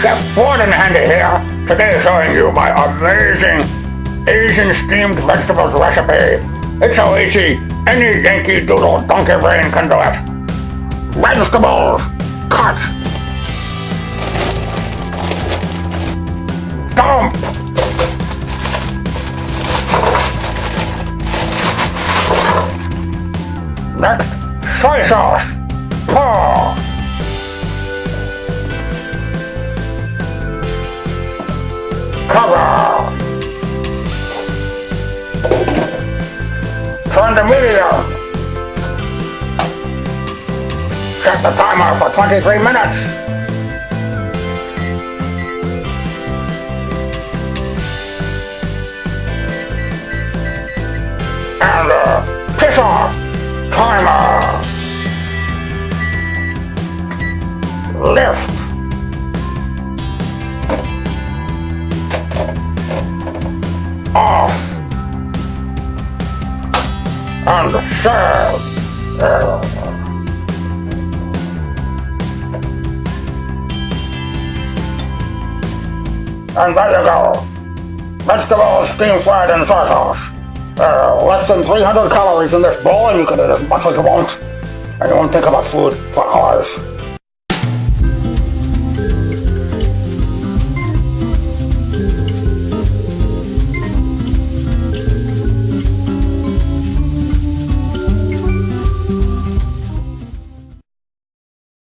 Chef Borden Handy here, today showing you my amazing Asian steamed vegetables recipe. It's so easy, any Yankee Doodle donkey brain can do it. Vegetables, cut. Dump. Next, soy sauce, pour. Cover. Turn to medium. Set the timer for 23 minutes. And piss off. Timer. Lift. Off. And serve. And there you go. Vegetables steam fried in soy sauce. Less than 300 calories in this bowl, and you can eat as much as you want. And you won't think about food for hours.